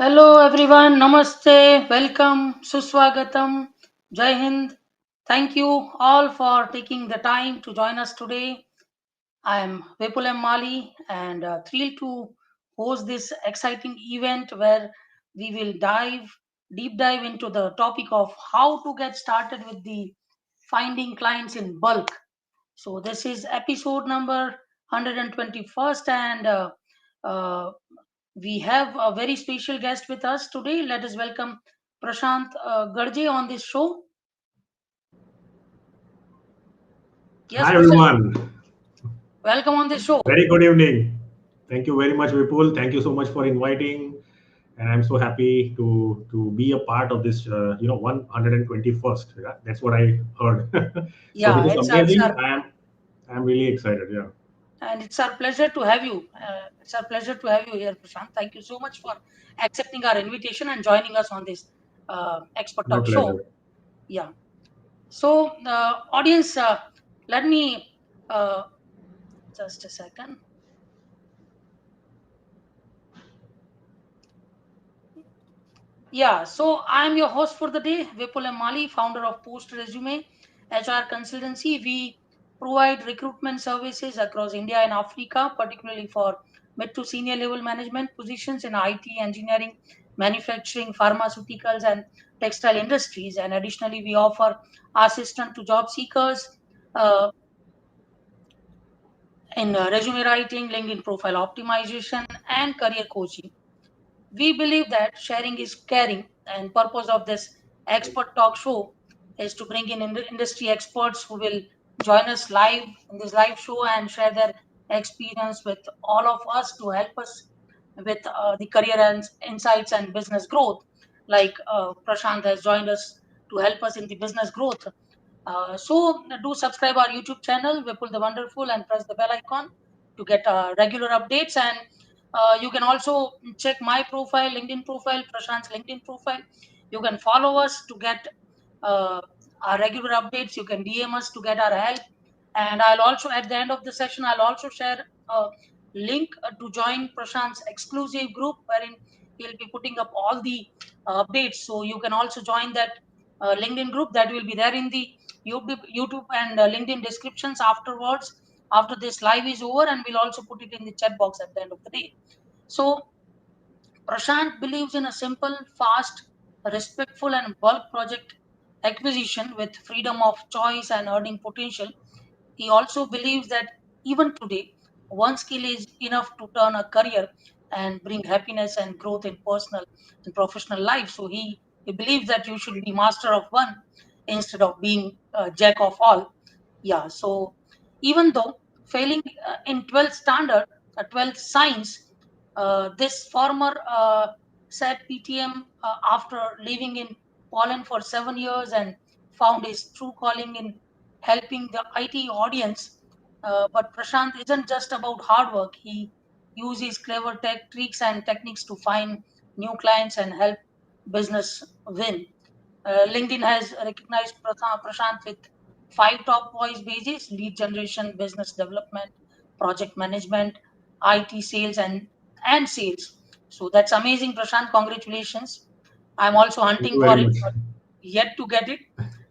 Hello everyone, Namaste, welcome, Suswagatam, Jai Hind. Thank you all for taking the time to join us today. I am Vipul Mali and thrilled to host this exciting event where we will deep dive into the topic of how to get started with the finding clients in bulk. So this is episode number 121st and uh, we have a very special guest with us today. Let us welcome Prashant Ghadge on this show. Yes, Hi Prashant, everyone. welcome on this show. Very good evening. Thank you very much, Vipul. Thank you so much for inviting, and I'm so happy to be a part of this. 121st. Yeah, that's what I heard. So this Yeah, is it's amazing. our I'm really excited. Yeah, and it's our pleasure to have you. It's our pleasure to have you here, Prashant. Thank you so much for accepting our invitation and joining us on this expert my talk show. pleasure. Yeah. So, audience, let me uh, just a second. Yeah, so I'm your host for the day, Vipul Mali, founder of Post Resume HR Consultancy. We provide recruitment services across India and Africa, particularly for mid to senior level management positions in IT, engineering, manufacturing, pharmaceuticals, and textile industries. And additionally, we offer assistance to job seekers uh, in resume writing, LinkedIn profile optimization, and career coaching. We believe that sharing is caring, and purpose of this expert talk show is to bring in industry experts who will join us live in this live show and share their experience with all of us to help us with the career and insights and business growth. Like Prashant has joined us to help us in the business growth. So do subscribe our YouTube channel, Vipul the Wonderful, and press the bell icon to get regular updates. And you can also check my profile, LinkedIn profile, Prashant's LinkedIn profile. You can follow us to get uh, our regular updates. You can DM us to get our help. And I'll also, at the end of the session, I'll also share a link to join Prashant's exclusive group wherein he'll be putting up all the updates. So you can also join that LinkedIn group that will be there in the YouTube and LinkedIn descriptions afterwards after this live is over, and we'll also put it in the chat box at the end of the day. So Prashant believes in a simple, fast, respectful, and bulk project acquisition with freedom of choice and earning potential. He also believes that even today, one skill is enough to turn a career and bring happiness and growth in personal and professional life. So he believes that you should be master of one instead of being a jack of all. Yeah. So even though failing in 12th standard, 12th science, this former said PTM after living in Poland for 7 years and found his true calling in helping the IT audience. But Prashant isn't just about hard work. He uses clever tech tricks and techniques to find new clients and help business win. LinkedIn has recognized Prashant with five top voice bases: lead generation, business development, project management, IT sales, and sales. So that's amazing, Prashant. Congratulations. I'm also Thank hunting you for very it, much. but yet to get it.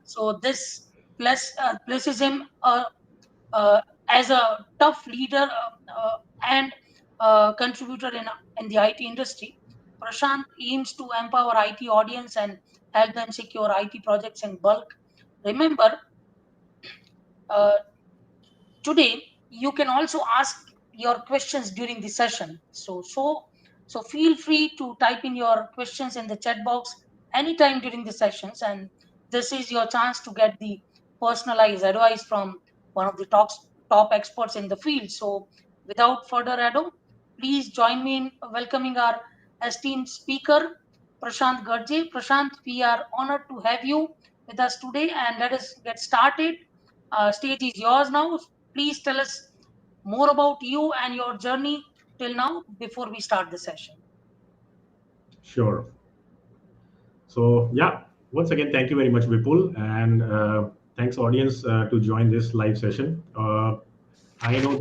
So this places him as a tough leader and contributor in the IT industry. Prashant aims to empower IT audience and help them secure IT projects in bulk. Remember, uh, today you can also ask your questions during the session. So feel free to type in your questions in the chat box anytime during the sessions, and this is your chance to get the personalized advice from one of the top experts in the field. So without further ado, please join me in welcoming our esteemed speaker, Prashant Ghadge. Prashant, we are honored to have you with us today, and let us get started. Stage is yours now. Please tell us more about you and your journey till now before we start the session. Sure. So yeah, once again, thank you very much, Vipul, and thanks audience to join this live session. I know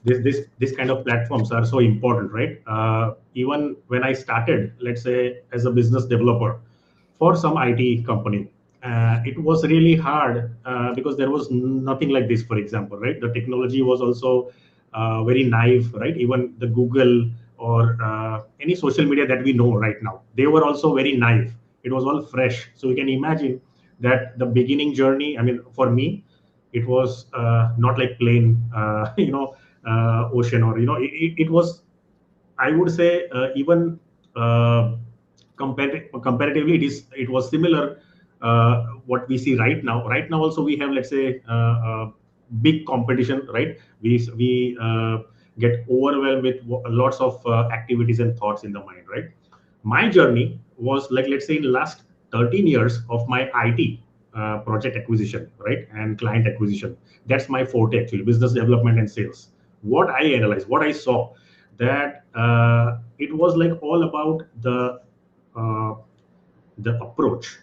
this kind of platforms are so important, right? Even when I started, let's say, as a business developer for some IT company, it was really hard because there was nothing like this, for example, right? The technology was also very naive, right? Even the Google or any social media that we know right now, they were also very naive. It was all fresh. So you can imagine that the beginning journey, I mean, for me, it was not like plain, ocean, or it was, I would say, even uh, comparatively, it was similar. What we see right now. Right now, also we have, let's say, big competition, right? We get overwhelmed with lots of activities and thoughts in the mind, right? My journey was like, let's say, in the last 13 years of my IT project acquisition, right, and client acquisition. That's my forte, actually, business development and sales. What I analyzed, what I saw, that it was like all about uh, the approach,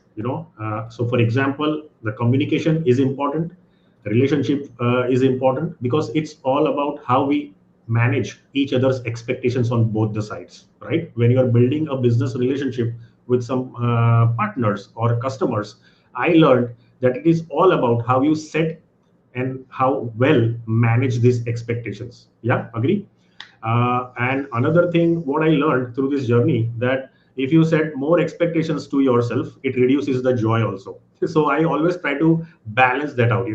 so for example, the communication is important, relationship is important, because it's all about how we manage each other's expectations on both the sides, right? When you are building a business relationship with some partners or customers, I learned that it is all about how you set and how well manage these expectations. Yeah, agree. And another thing, what I learned through this journey, that if you set more expectations to yourself, it reduces the joy also. So I always try to balance that out.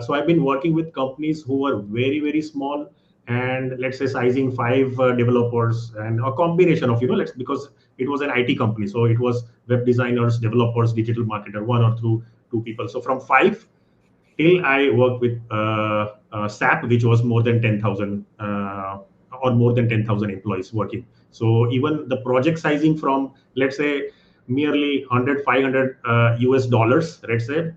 So I've been working with companies who are very, very small, and let's say sizing five developers, and a combination of, let's, because it was an IT company, so it was web designers, developers, digital marketer, one or two people. So from five till I worked with SAP, which was more than 10,000 or more than 10,000 employees working. So even the project sizing from, let's say, merely 100, 500 US dollars, let's say,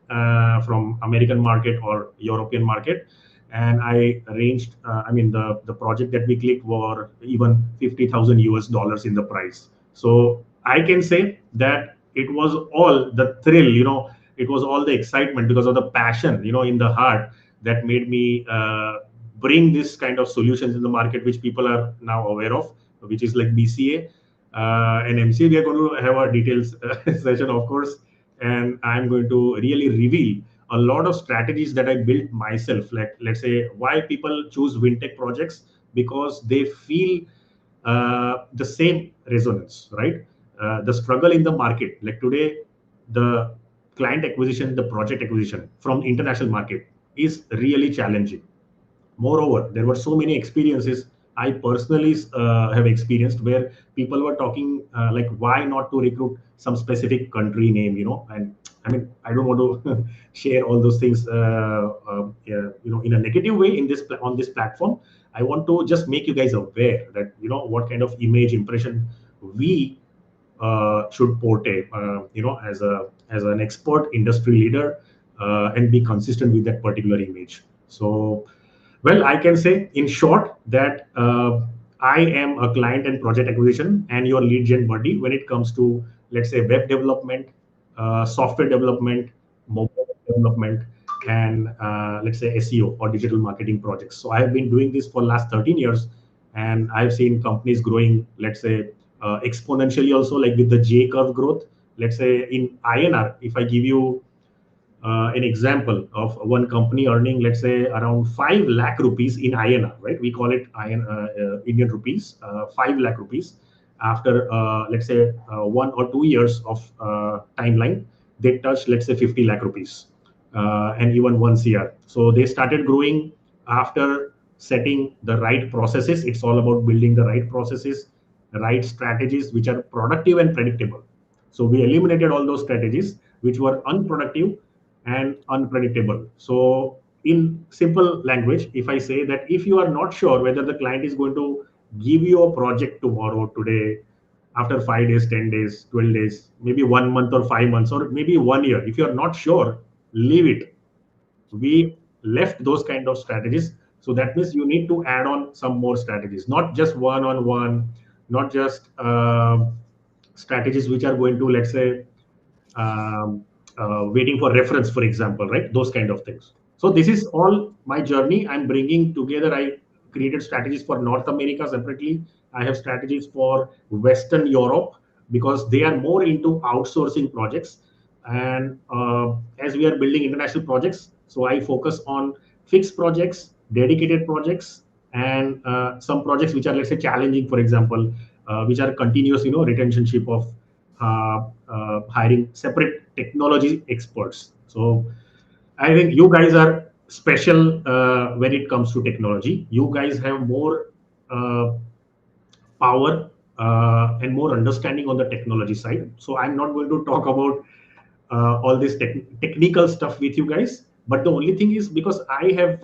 from American market or European market. And I arranged, I mean, the project that we clicked were even 50,000 US dollars in the price. So I can say that it was all the thrill, it was all the excitement because of the passion, in the heart, that made me bring this kind of solutions in the market, which people are now aware of, which is like BCA and MCA. We are going to have a details session, of course, and I'm going to really reveal a lot of strategies that I built myself. Like, let's say, why people choose WinTech projects, because they feel the same resonance, right? The struggle in the market, like today, the client acquisition, the project acquisition from international market is really challenging. Moreover, there were so many experiences I personally have experienced, where people were talking like, why not to recruit some specific country name, and I mean, I don't want to share all those things, yeah, in a negative way in this on this platform. I want to just make you guys aware that, what kind of image impression we should portray, as an expert industry leader, and be consistent with that particular image. So, well, I can say in short that I am a client and project acquisition and your lead gen buddy when it comes to, let's say, web development, software development, mobile development, and let's say SEO or digital marketing projects. So I have been doing this for last 13 years, and I've seen companies growing, let's say, exponentially also, like with the J curve growth. Let's say in INR, if I give you an example of one company earning, let's say, around 5 lakh rupees in INR, right? We call it Indian rupees, 5 lakh rupees. After, let's say, 1 or 2 years of timeline, they touch, let's say, 50 lakh rupees, and even 1 CR. So they started growing after setting the right processes. It's all about building the right processes, right strategies, which are productive and predictable. So we eliminated all those strategies which were unproductive and unpredictable. So, in simple language, if I say that if you are not sure whether the client is going to give you a project tomorrow, today, after 5 days, 10 days, 12 days, maybe 1 month or 5 months, or maybe 1 year, if you are not sure, leave it. We left those kind of strategies. So that means you need to add on some more strategies, not just one on one, not just strategies which are going to, let's say, um, waiting for reference, for example, right? Those kind of things. So this is all my journey. I'm bringing together. I created strategies for North America separately. I have strategies for Western Europe because they are more into outsourcing projects. And as we are building international projects, so I focus on fixed projects, dedicated projects, and some projects which are, let's say, challenging, for example, which are continuous, retentionship of hiring separate technology experts. So I think you guys are special when it comes to technology. You guys have more uh, power and more understanding on the technology side. So I'm not going to talk about all this technical stuff with you guys. But the only thing is, because I have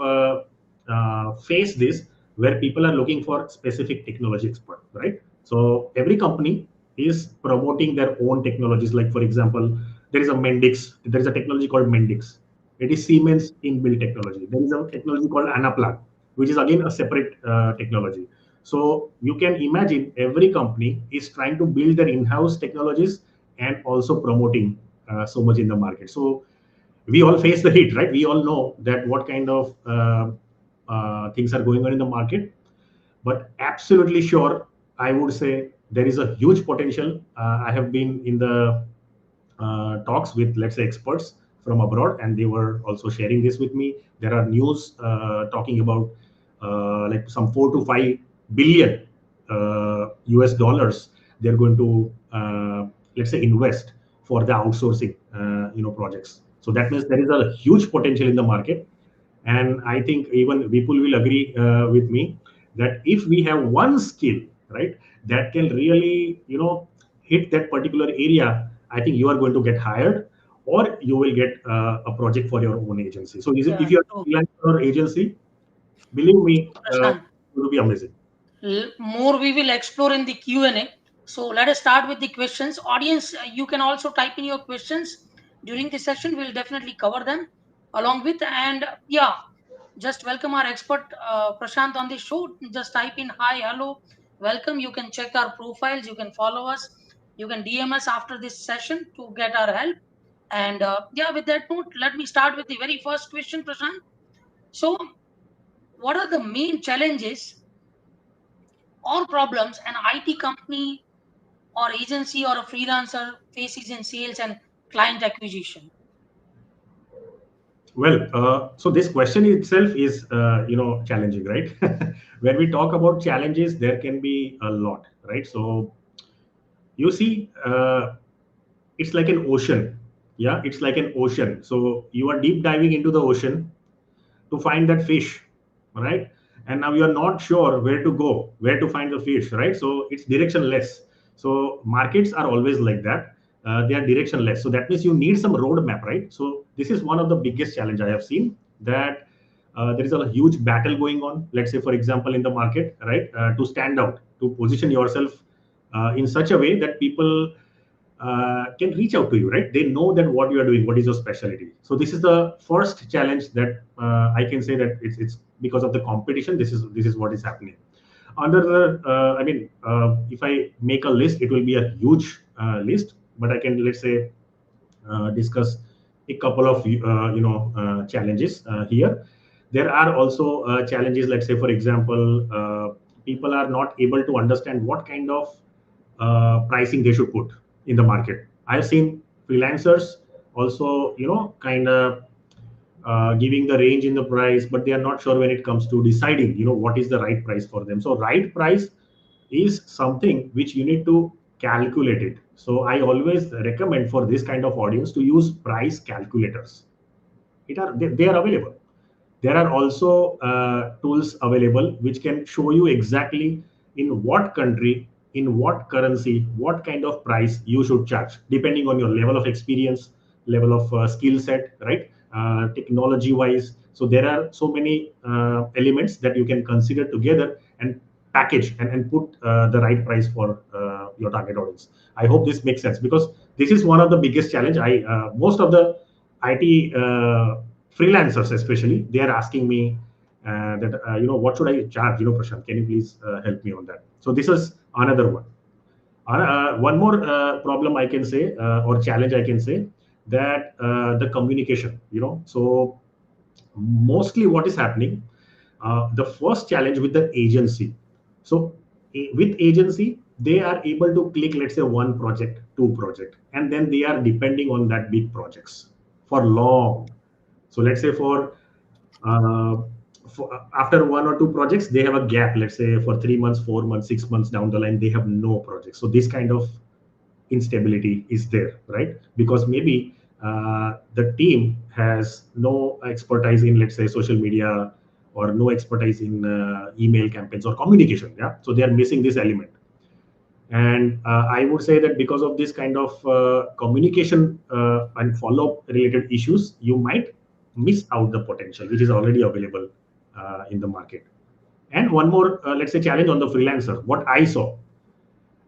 faced this where people are looking for specific technology expert, right? So every company is promoting their own technologies. Like, for example, there is a Mendix. There is a technology called Mendix. It is Siemens inbuilt technology. There is a technology called Anaplan, which is again a separate technology. So you can imagine every company is trying to build their in-house technologies and also promoting so much in the market. So we all face the heat, right? We all know that what kind of things are going on in the market. But absolutely sure, I would say there is a huge potential. I have been in the talks with, let's say, experts from abroad, and they were also sharing this with me. There are news talking about like some 4 to 5 billion US dollars they're going to let's say invest for the outsourcing projects. So that means there is a huge potential in the market. And I think even Vipul will agree with me that if we have one skill, right, that can really, hit that particular area, I think you are going to get hired, or you will get a project for your own agency. So if Yeah, you are true. a freelancer or agency, believe me, Prashant, it will be amazing. more we will explore in the Q&A. So let us start with the questions. Audience, you can also type in your questions during the session. We'll definitely cover them along with. And yeah, just welcome our expert Prashant on the show. Just type in hi, hello, welcome. You can check our profiles. You can follow us. You can DM us after this session to get our help. And yeah, with that note, let me start with the very first question, Prashant. So, what are the main challenges or problems an IT company or agency or a freelancer faces in sales and client acquisition? Well, so this question itself is, challenging, right? When we talk about challenges, there can be a lot, right? So you see, it's like an ocean. Yeah, it's like an ocean. So you are deep diving into the ocean to find that fish, right? And now you're not sure where to go, where to find the fish, right? So it's directionless. So markets are always like that. They are directionless. So that means you need some roadmap, right? So this is one of the biggest challenge I have seen, that there is a huge battle going on. Let's say, for example, in the market, right? To stand out, to position yourself in such a way that people can reach out to you, right? They know that what you are doing, what is your specialty. So this is the first challenge that I can say that it's because of the competition. This is what is happening. Under the, if I make a list, it will be a huge list, but I can, let's say, discuss a couple of challenges here. There are also challenges. Let's say, for example, people are not able to understand what kind of pricing they should put in the market. I've seen freelancers also, kind of giving the range in the price, but they are not sure when it comes to deciding, what is the right price for them. So right price is something which you need to calculate it. So I always recommend for this kind of audience to use price calculators. They are available. There are also tools available which can show you exactly in what country, in what currency, what kind of price you should charge, depending on your level of experience, level of skill set, right? Technology wise. So there are so many elements that you can consider together and package and put the right price for your target audience. I hope this makes sense, because this is one of the biggest challenge. Most of the IT freelancers, especially, they are asking me that what should I charge? Prashant, can you please help me on that? So this is another one. One more problem I can say, or challenge I can say, that the communication. So mostly what is happening, The first challenge with the agency. So with agency, they are able to click, let's say, one project, two project, and then they are depending on that big projects for long. So let's say uh, after one or two projects, they have a gap. Let's say for 3 months, 4 months, 6 months down the line, they have no projects. So this kind of instability is there, right? Because maybe the team has no expertise in, let's say, social media, or no expertise in email campaigns or communication. Yeah, so they are missing this element. And I would say that because of this kind of communication and follow-up related issues, you might miss out the potential which is already available in the market. And one more, let's say, challenge on the freelancer. What I saw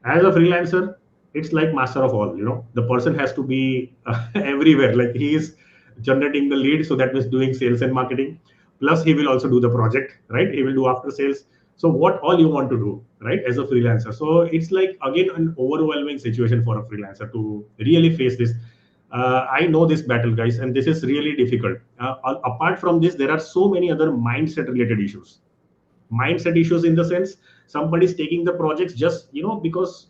as a freelancer, it's like master of all. The person has to be everywhere. Like, he is generating the lead, so that means doing sales and marketing, plus he will also do the project, right? He will do after sales. So what all you want to do, right, as a freelancer? So it's like, again, an overwhelming situation for a freelancer to really face this. I know this battle, guys, and this is really difficult. Apart from this, there are so many other mindset related issues. Mindset issues, in the sense, somebody's taking the projects just because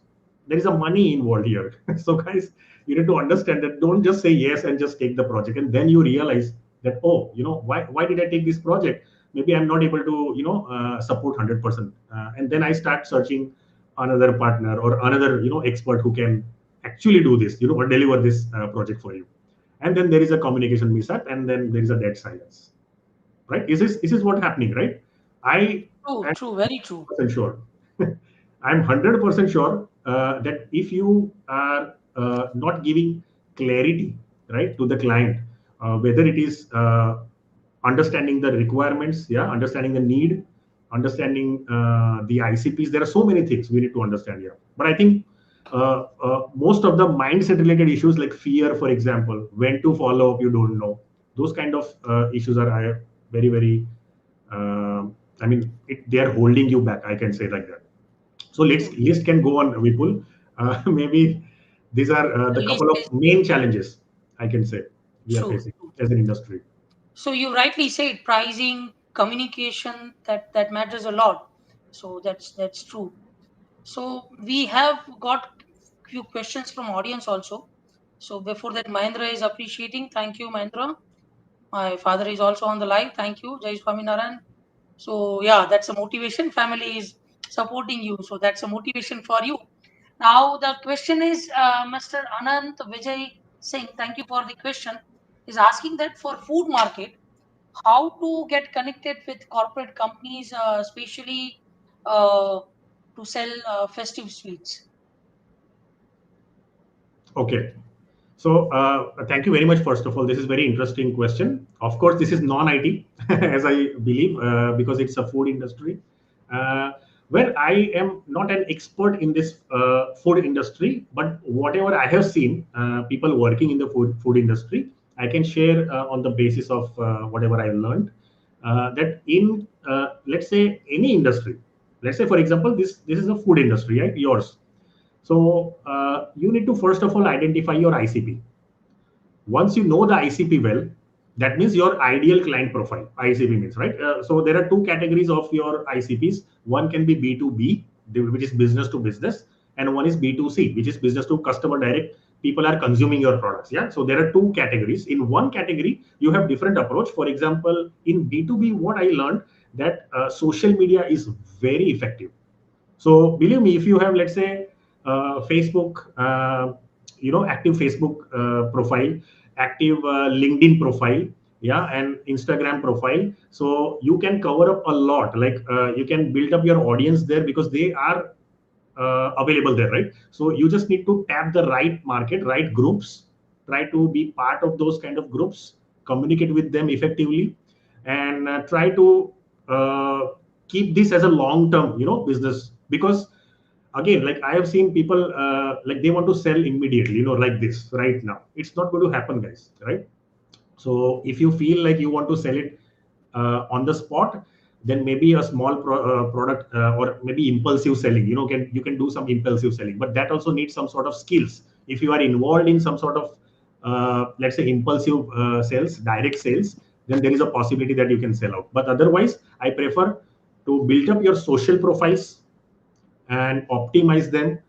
there is a money involved here. So guys, you need to understand that. Don't just say yes and just take the project, and then you realize that, oh, why did I take this project? Maybe I'm not able to support 100%, and then I start searching another partner or another expert who can actually do this, or deliver this project for you. And then there is a communication mishap, and then there is a dead silence, right? This is what happening, right? I True, am true, very true. 100% sure. I'm 100% sure that if you are not giving clarity, right, to the client, whether it is understanding the requirements, yeah, understanding the need, understanding the ICPs. There are so many things we need to understand here. But I think most of the mindset related issues, like fear, for example, when to follow up, you don't know. Those kind of issues are very, very. I mean, they are holding you back. I can say like that. So True. list can go on, Vipul. Maybe these are The the least couple of is main challenges I can say we are true. facing as an industry. So you rightly said pricing, communication, that matters a lot. So that's true. So we have got few questions from audience also. So before that, Mahendra is appreciating. Thank you, Mahendra. My father is also on the live. Thank you, Jai Swaminarayan. So yeah, that's a motivation. Family is supporting you, so that's a motivation for you. Now the question is, Mr. Anant Vijay Singh. Thank you for the question. Is asking that for food market, how to get connected with corporate companies, especially uh, to sell festive sweets. Okay. So thank you very much. First of all, this is very interesting question. Of course, this is non-IT, as I believe, because it's a food industry. Uh, where I am not an expert in this food industry, but whatever I have seen, people working in the food industry, I can share on the basis of whatever I learned. That in, let's say, any industry, let's say, for example, this is a food industry, right? Yours. So you need to first of all identify your ICP. Once you know the ICP well, that means your ideal client profile. ICP means, right? So there are two categories of your ICPs. One can be B2B, which is business to business, and one is B2C, which is business to customer direct. People are consuming your products. Yeah. So there are two categories. In one category, you have different approach. For example, in B2B, what I learned that social media is very effective. So believe me, if you have, let's say, Facebook, active Facebook profile, active LinkedIn profile, yeah, and Instagram profile, so you can cover up a lot. Like you can build up your audience there because they are available there, right? So you just need to tap the right market, right groups, try to be part of those kind of groups, communicate with them effectively, and try to uh, keep this as a long term, business. Because again, like I have seen people like they want to sell immediately, like this right now. It's not going to happen, guys, right? So if you feel like you want to sell it on the spot, then maybe a small product, or maybe impulsive selling. You can do some impulsive selling, but that also needs some sort of skills. If you are involved in some sort of let's say impulsive sales, direct sales, then there is a possibility that you can sell out. But otherwise, I prefer to build up your social profiles and optimize them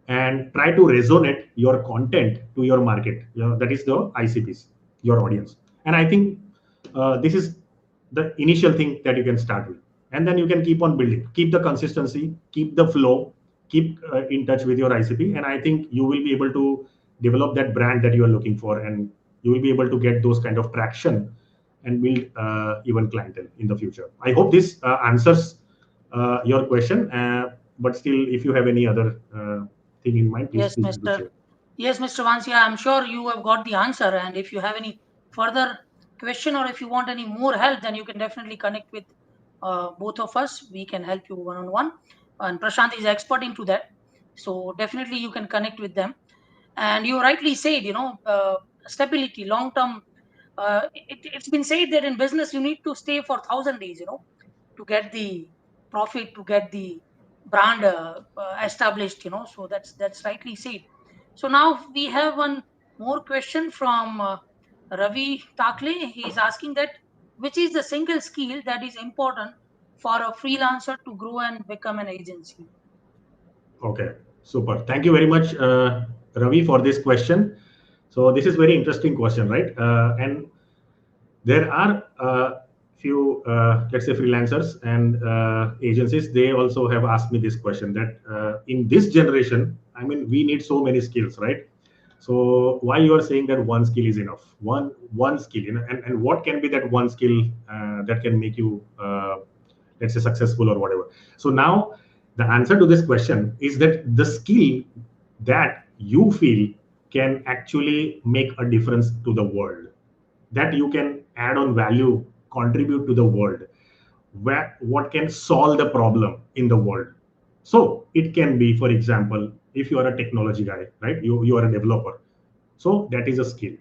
and try to resonate your content to your market. That is the ICPs, your audience. And I think this is the initial thing that you can start with. And then you can keep on building, keep the consistency, keep the flow, keep in touch with your ICP. And I think you will be able to develop that brand that you are looking for. And you will be able to get those kind of traction and build even clientele in the future. I hope this answers your question. But still, if you have any other thing in mind, please Yes, feel free to Mr. share. Yes, Mr. Vansia, I'm sure you have got the answer. And if you have any further question or if you want any more help, then you can definitely connect with both of us. We can help you one on one. And Prashant is expert into that. So definitely you can connect with them. And you rightly said, stability, long term. It's been said that in business you need to stay for 1,000 days, to get the profit, to get the brand established. So that's rightly said. So now we have one more question from Ravi Takle. He is asking that which is the single skill that is important for a freelancer to grow and become an agency. Okay, super. Thank you very much, Ravi, for this question. So this is very interesting question, right? And there are few, let's say, freelancers and agencies. They also have asked me this question that in this generation, I mean, we need so many skills, right? So why you are saying that one skill is enough? One skill, and what can be that one skill that can make you, let's say, successful or whatever. So now the answer to this question is that the skill that you feel can actually make a difference to the world, that you can add on value, contribute to the world, what can solve the problem in the world. So it can be, for example, if you are a technology guy, right, you are a developer, so that is a skill.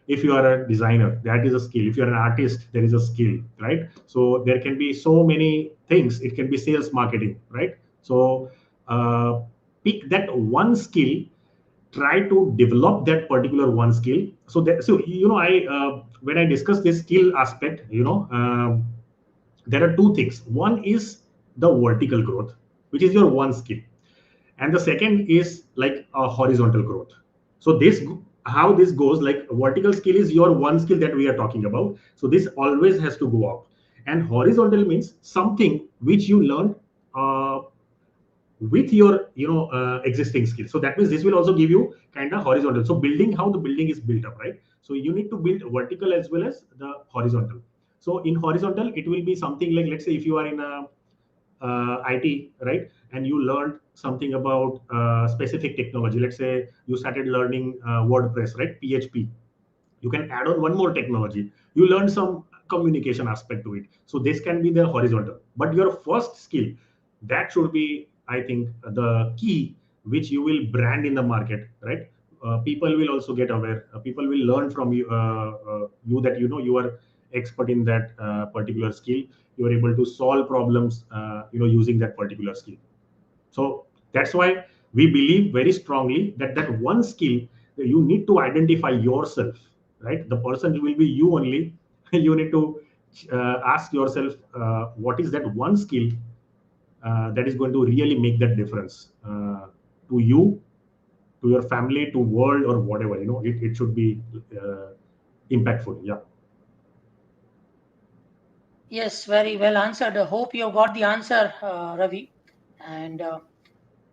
If you are a designer, that is a skill. If you're an artist, there is a skill, right? So there can be so many things. It can be sales, marketing, right? So uh, pick that one skill, try to develop that particular one skill. So that, so I when I discuss this skill aspect, there are two things. One is the vertical growth, which is your one skill, and the second is like a horizontal growth. So this, how this goes, like vertical skill is your one skill that we are talking about, so this always has to go up. And horizontal means something which you learned uh, with your existing skills. So that means this will also give you kind of horizontal. So building, how the building is built up, right? So you need to build vertical as well as the horizontal. So in horizontal, it will be something like, let's say if you are in a IT, right? And you learned something about specific technology. Let's say you started learning WordPress, right? PHP. You can add on one more technology. You learn some communication aspect to it. So this can be the horizontal. But your first skill, that should be, I think, the key which you will brand in the market, right? People will also get aware. People will learn from you, you that you are expert in that particular skill. You are able to solve problems, using that particular skill. So that's why we believe very strongly that that one skill, you need to identify yourself, right? The person will be you only. You need to ask yourself, what is that one skill that is going to really make that difference to you, to your family, to world, or whatever. It should be impactful. Yeah. Yes, very well answered. I hope you have got the answer, Ravi. And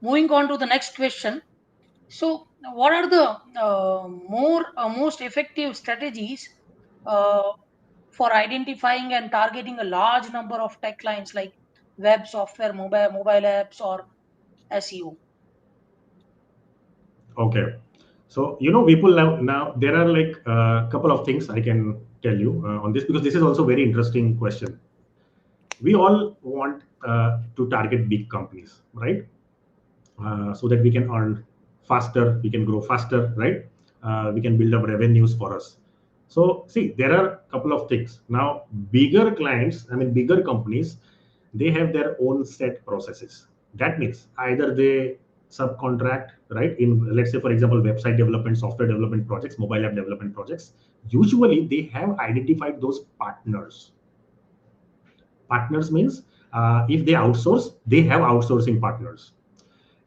moving on to the next question. So, what are the most effective strategies uh, for identifying and targeting a large number of tech clients like web software, mobile apps, or SEO? Okay. So, people now there are like a couple of things I can tell you on this, because this is also very interesting question. We all want to target big companies, right? So that we can earn faster, we can grow faster, right? We can build up revenues for us. So, see, there are a couple of things. Now, bigger clients, I mean, bigger companies, they have their own set processes. That means either they subcontract, right? In, let's say, for example, website development, software development projects, mobile app development projects, usually they have identified those partners. Partners means, if they outsource, they have outsourcing partners.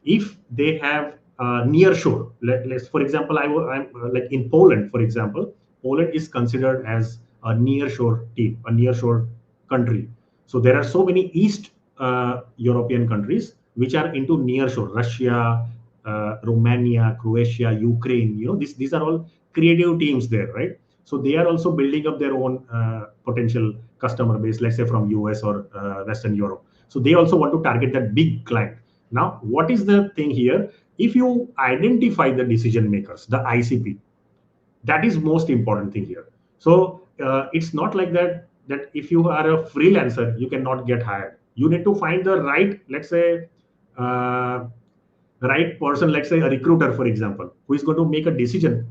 If they have near shore, let's, for example, I'm like in Poland, for example. Poland is considered as a near shore team, a near shore country. So there are so many east European countries which are into near shore: Russia, Romania, Croatia, Ukraine. These are all creative teams there, right? So they are also building up their own potential customer base, let's say from US or Western Europe. So they also want to target that big client. Now, what is the thing here? If you identify the decision makers, the ICP, that is most important thing here. So it's not like that if you are a freelancer, you cannot get hired. You need to find the right, let's say, uh, right person, let's say a recruiter, for example, who is going to make a decision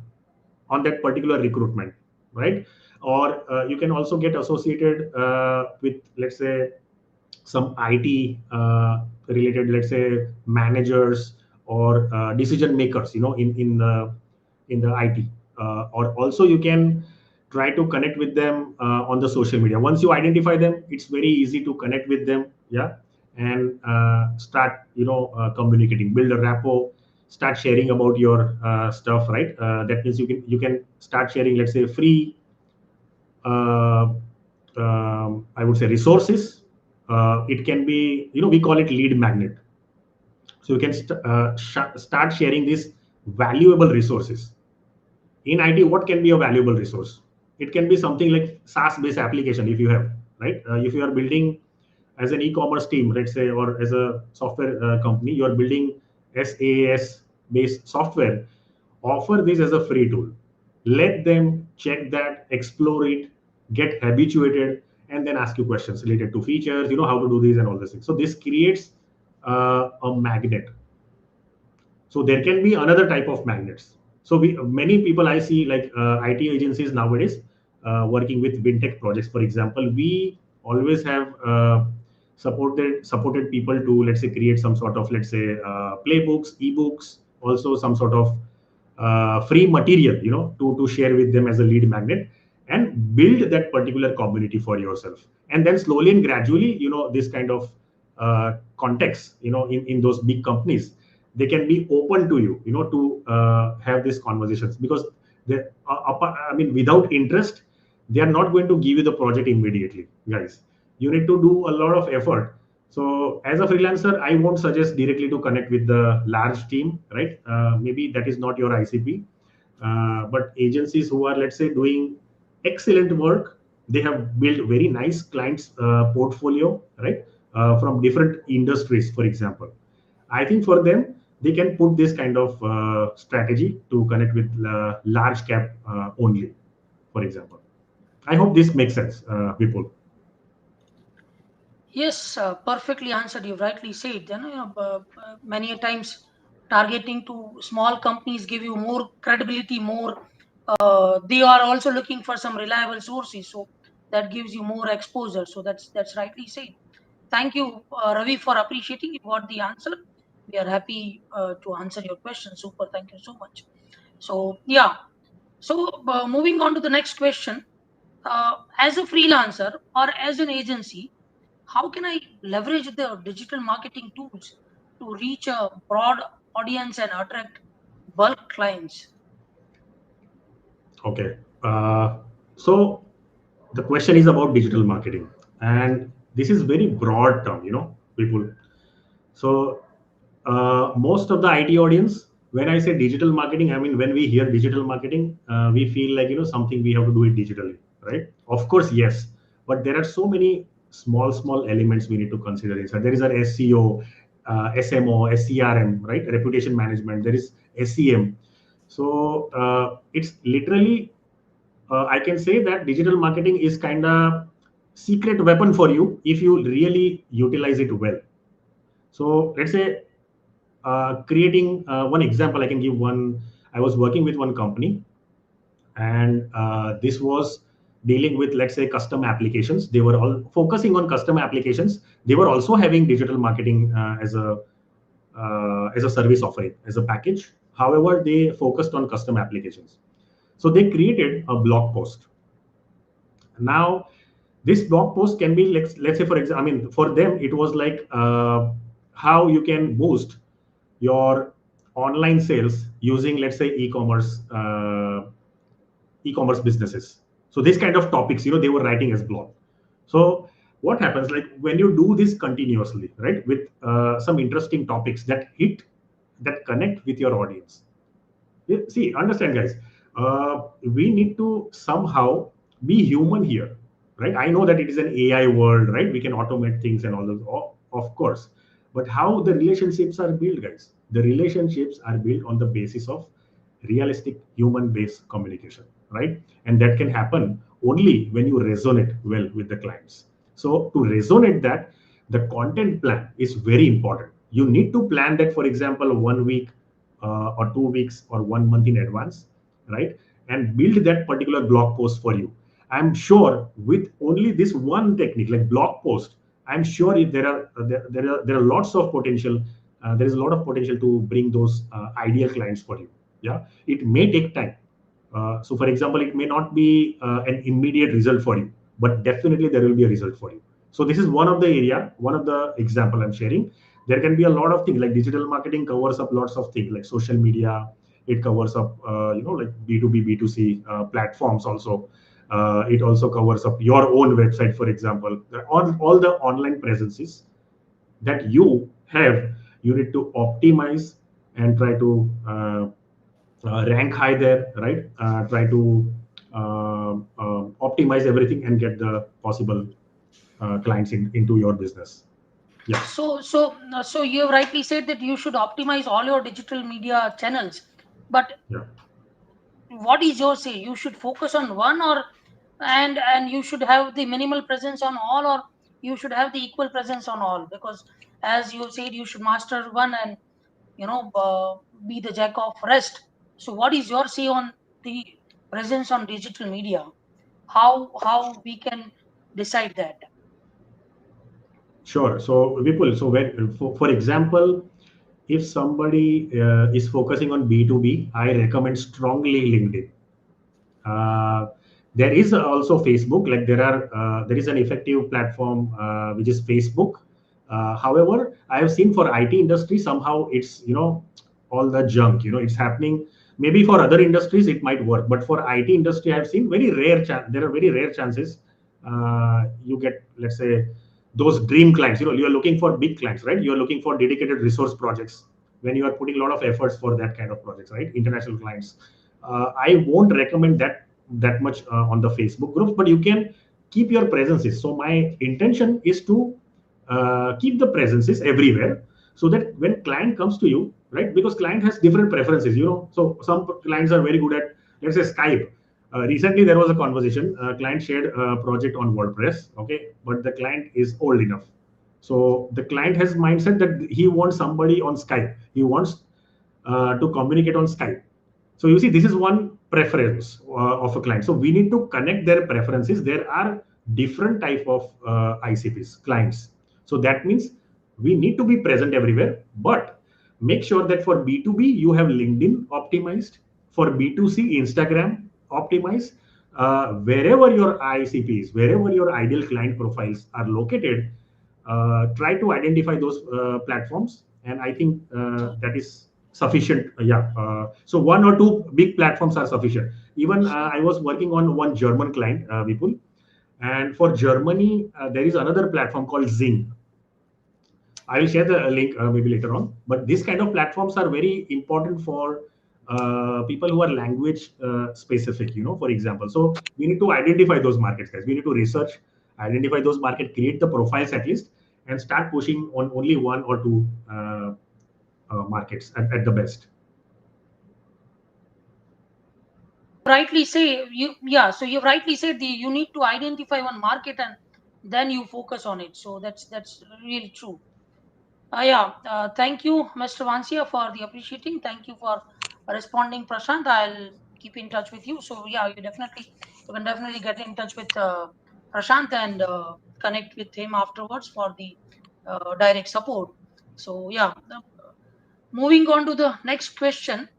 on that particular recruitment, right? Or you can also get associated with, let's say, some IT related, let's say, managers or decision makers, in the IT. Or also you can try to connect with them on the social media. Once you identify them, it's very easy to connect with them, yeah, and start, communicating, build a rapport, start sharing about your stuff, right? That means you can start sharing, let's say, free, uh, I would say, resources. It can be, we call it lead magnet. So you can start sharing these valuable resources. In IT, what can be a valuable resource? It can be something like SaaS-based application if you have, right? If you are building as an e-commerce team, let's say, or as a software company, you are building SaaS-based software. Offer this as a free tool. Let them check that, explore it, get habituated, and then ask you questions related to features, how to do these and all these things. So this creates a magnet. So there can be another type of magnets. So many people I see, like IT agencies nowadays, working with fintech projects, for example. We always have supported people to, let's say, create some sort of, let's say, playbooks, ebooks, also some sort of free material, to share with them as a lead magnet, and build that particular community for yourself. And then slowly and gradually, this kind of context, in those big companies, they can be open to you, to have these conversations, because they, I mean, without interest, they are not going to give you the project immediately, guys. You need to do a lot of effort. So as a freelancer, I won't suggest directly to connect with the large team, right? Maybe that is not your ICP. But agencies who are, let's say, doing excellent work, they have built very nice clients portfolio, right? From different industries, for example. I think for them, they can put this kind of strategy to connect with large cap only, for example. I hope this makes sense, Vipul. Yes, perfectly answered. You rightly said. Many a times targeting to small companies give you more credibility, more. They are also looking for some reliable sources, so that gives you more exposure. So that's rightly said. Thank you, Ravi, for appreciating. You got the answer. We are happy to answer your question. Super. Thank you so much. So yeah. So moving on to the next question. As a freelancer or as an agency, how can I leverage the digital marketing tools to reach a broad audience and attract bulk clients? Okay. So the question is about digital marketing, and this is very broad term, people. So most of the IT audience, when I say digital marketing, I mean, when we hear digital marketing, we feel like, something we have to do it digitally, right? Of course, yes, but there are so many small elements we need to consider inside. There is an SEO, SMO, SCRM, right? Reputation management. There is SEM. So it's literally, I can say that digital marketing is kind of secret weapon for you if you really utilize it well. So let's say, creating one example, I can give one. I was working with one company, and this was dealing with, let's say, custom applications. They were all focusing on custom applications. They were also having digital marketing as a as a service offering, as a package. However, they focused on custom applications. So they created a blog post. Now, this blog post can be, let's say, for example, I mean, for them, it was like how you can boost your online sales using, let's say, e-commerce businesses. So this kind of topics, they were writing as blog. So what happens, like when you do this continuously, right, with some interesting topics that hit, that connect with your audience. Yeah, see, understand, guys. We need to somehow be human here, right? I know that it is an AI world, right? We can automate things and all those, of course. But how the relationships are built, guys? The relationships are built on the basis of realistic human-based communication, right? And that can happen only when you resonate well with the clients. So to resonate that, the content plan is very important. You need to plan that, for example, 1 week or 2 weeks or 1 month in advance, right? And build that particular blog post for you. I'm sure with only this one technique, like blog post, I'm sure if there are lots of potential. There is a lot of potential to bring those ideal clients for you. Yeah, it may take time. So, for example, it may not be an immediate result for you, but definitely there will be a result for you. So, this is one of the area, one of the example I'm sharing. There can be a lot of things, like digital marketing covers up lots of things, like social media. It covers up, like B2B, B2C platforms also. It also covers up your own website, for example. All the online presences that you have, you need to optimize and try to rank high there, right? Try to optimize everything and get the possible clients into your business. Yeah, So you rightly said that you should optimize all your digital media channels. But yeah. what is your say? You should focus on one, or and you should have the minimal presence on all, or you should have the equal presence on all? Because as you said, you should master one and be the jack of rest. So what is your say on the presence on digital media? How we can decide that? Sure. So Vipul, so for example, if somebody is focusing on B2B, I recommend strongly LinkedIn. Uh, there is also Facebook. Like there is an effective platform which is Facebook. However, I have seen for IT industry somehow it's all the junk. It's happening. Maybe for other industries it might work, but for IT industry, I have seen very rare. There are very rare chances you get, let's say, those dream clients. You are looking for big clients, right? You are looking for dedicated resource projects when you are putting a lot of efforts for that kind of projects, right? International clients. I won't recommend that much on the Facebook groups, but you can keep your presences. So my intention is to keep the presences everywhere, so that when client comes to you, right? Because client has different preferences, So some clients are very good at, let's say, Skype. Recently, there was a conversation. Client shared a project on WordPress, okay, but the client is old enough. So the client has mindset that he wants somebody on Skype. He wants to communicate on Skype. So you see, this is one preference of a client. So we need to connect their preferences. There are different type of ICPs clients. So that means we need to be present everywhere, but make sure that for B2B you have LinkedIn optimized, for B2C Instagram optimized. Wherever your ICPs, wherever your ideal client profiles are located, try to identify those platforms, and I think that is sufficient. Yeah. So one or two big platforms are sufficient. Even I was working on one German client, Vipul, and for Germany there is another platform called Zing. I will share the link maybe later on. But these kind of platforms are very important for people who are language specific. For example. So we need to identify those markets, guys. We need to research, identify those market, create the profiles at least, and start pushing on only one or two markets at the best. Rightly say you yeah so you rightly said you need to identify one market and then you focus on it. So that's really true. Yeah, thank you, Mr. Vansia, for the appreciating. Thank you for responding, Prashant. I'll keep in touch with you. So yeah, you can definitely get in touch with Prashant and connect with him afterwards for the direct support. So yeah, Moving on to the next question,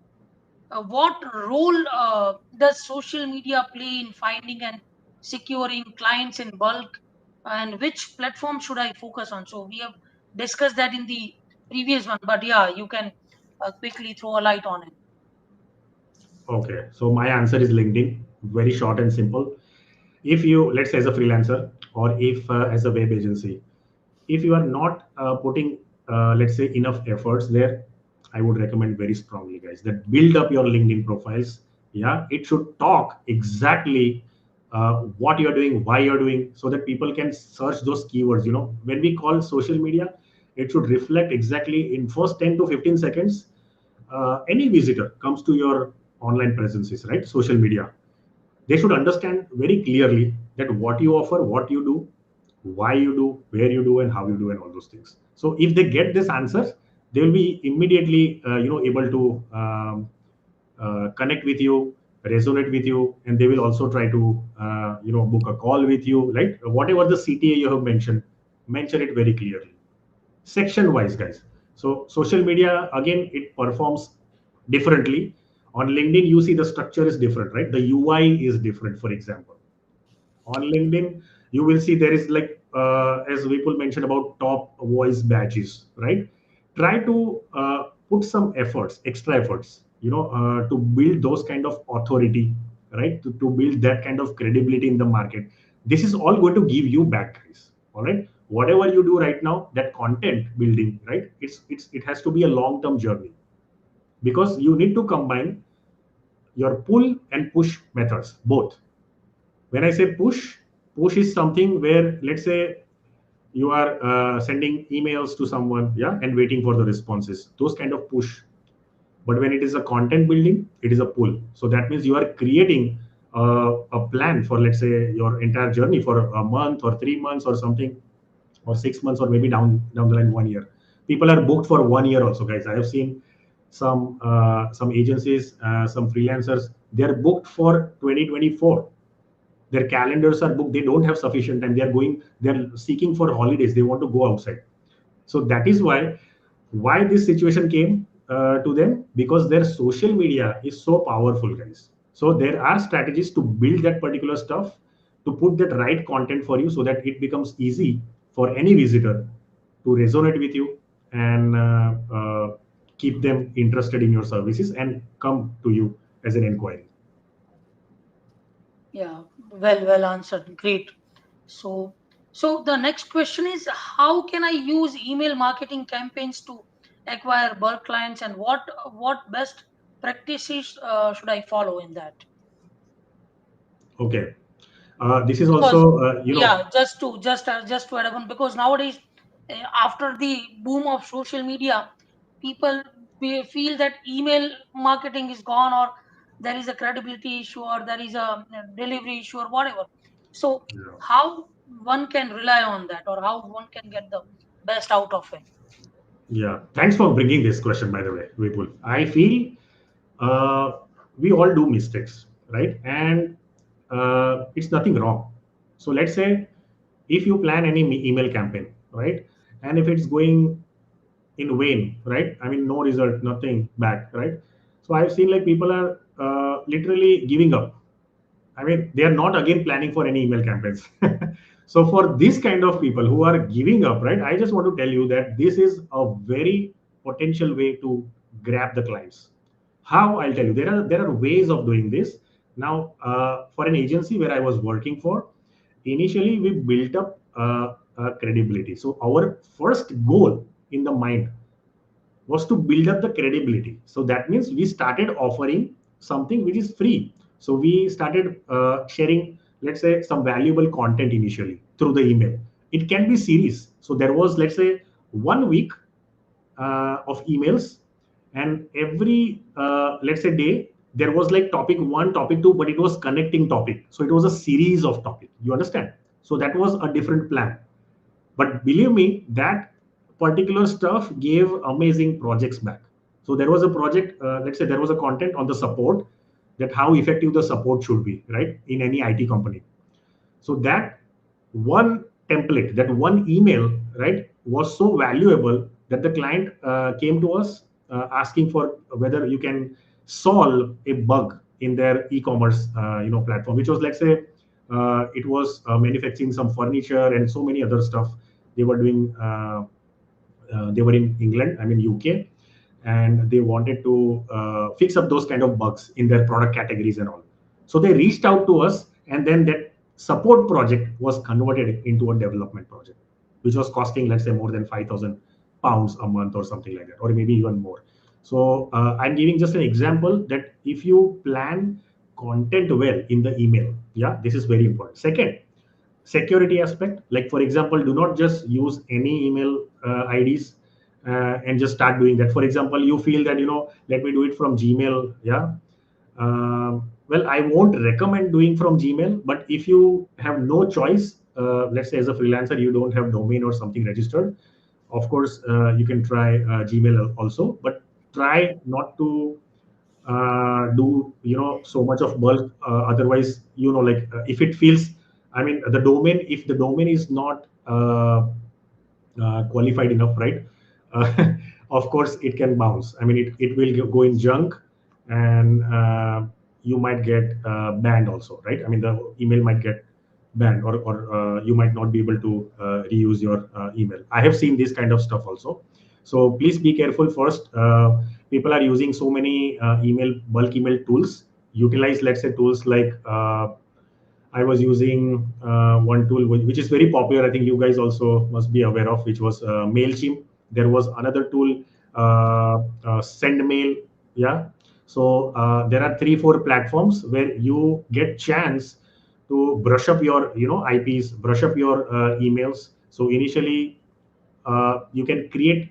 what role does social media play in finding and securing clients in bulk, and which platform should I focus on? So we have discussed that in the previous one, but yeah, you can quickly throw a light on it. Okay, so my answer is LinkedIn. Very short and simple. If you, let's say, as a freelancer, or if as a web agency, if you are not putting, let's say, enough efforts there, I would recommend very strongly, guys, that build up your LinkedIn profiles. Yeah, it should talk exactly what you're doing, why you're doing, so that people can search those keywords. When we call social media, it should reflect exactly in first 10 to 15 seconds. Any visitor comes to your online presences, right? Social media, they should understand very clearly that what you offer, what you do, why you do, where you do, and how you do, and all those things. So if they get this answers, they will be immediately able to connect with you, resonate with you, and they will also try to book a call with you, right? Whatever the CTA you have mentioned, mention it very clearly, section wise, guys. So social media, again, it performs differently. On LinkedIn, you see the structure is different, right? The UI is different. For example, on LinkedIn, you will see there is, like, as Vipul mentioned about top voice badges, right? Try to put some efforts, extra efforts, to build those kind of authority, right? To build that kind of credibility in the market. This is all going to give you back, guys. All right. Whatever you do right now, that content building, right? It has to be a long term journey, because you need to combine your pull and push methods both. When I say push, push is something where, let's say, you are sending emails to someone, yeah, and waiting for the responses, those kind of push. But when it is a content building, it is a pull. So that means you are creating a plan for, let's say, your entire journey for a month or 3 months or something, or 6 months, or maybe down the line 1 year. People are booked for 1 year also, guys. I have seen some agencies, some freelancers, they are booked for 2024. Their calendars are booked, they don't have sufficient time, they're seeking for holidays, they want to go outside. So that is why this situation came to them, because their social media is so powerful, guys. So there are strategies to build that particular stuff, to put that right content for you, so that it becomes easy for any visitor to resonate with you, and keep them interested in your services and come to you as an inquiry. Yeah, well answered. Great. So, so the next question is, how can I use email marketing campaigns to acquire bulk clients, and what best practices should I follow in that? Okay. This is Because also, yeah, just to add on, because nowadays, after the boom of social media, people feel that email marketing is gone, or there is a credibility issue, or there is a delivery issue, or whatever. So yeah. how one can rely on that, or how one can get the best out of it? Yeah, thanks for bringing this question, by the way, Vipul. I feel uh, we all do mistakes, right? And it's nothing wrong. So let's say if you plan any email campaign, right? And if it's going in vain, right? I mean, no result, nothing back, right? So I've seen, like, people are literally giving up. I mean, they are not again planning for any email campaigns. So for this kind of people who are giving up, right? I just want to tell you that this is a very potential way to grab the clients. How? I'll tell you. There are ways of doing this. Now, for an agency where I was working for, initially we built up credibility. So our first goal in the mind was to build up the credibility. So that means we started offering something which is free. So we started sharing, let's say, some valuable content initially through the email. It can be series. So there was, let's say, 1 week of emails, and every, let's say, day, there was like topic one, topic two, but it was connecting topic. So it was a series of topic. You understand? So that was a different plan. But believe me, that particular stuff gave amazing projects back. So there was a project, let's say there was a content on the support, that how effective the support should be, right, in any IT company. So that one template, that one email, right, was so valuable that the client came to us, asking for whether you can solve a bug in their e-commerce platform, which was, let's say, it was manufacturing some furniture and so many other stuff they were doing. They were in England, I mean UK, and they wanted to fix up those kind of bugs in their product categories and all. So they reached out to us, and then that support project was converted into a development project, which was costing, let's say, more than £5,000 a month or something like that, or maybe even more. So I'm giving just an example that if you plan content well in the email, yeah, this is very important. Second, security aspect, like for example, do not just use any email IDs and just start doing that. For example, you feel that, let me do it from Gmail, yeah. Well, I won't recommend doing from Gmail, but if you have no choice, let's say as a freelancer you don't have domain or something registered, of course you can try Gmail also, but try not to do so much of bulk, otherwise, like if it feels, I mean, the domain, if the domain is not qualified enough, right? uh, of course it can bounce. I mean, it will go in junk, and you might get banned also, right? I mean, the email might get banned, or you might not be able to reuse your email. I have seen this kind of stuff also. So please be careful first. People are using so many email bulk email tools. Utilize, let's say, tools like I was using one tool which is very popular. I think you guys also must be aware of, which was Mailchimp. There was another tool, SendMail. Yeah. So there are 3, 4 platforms where you get chance to brush up your, IPs, brush up your emails. So initially, you can create,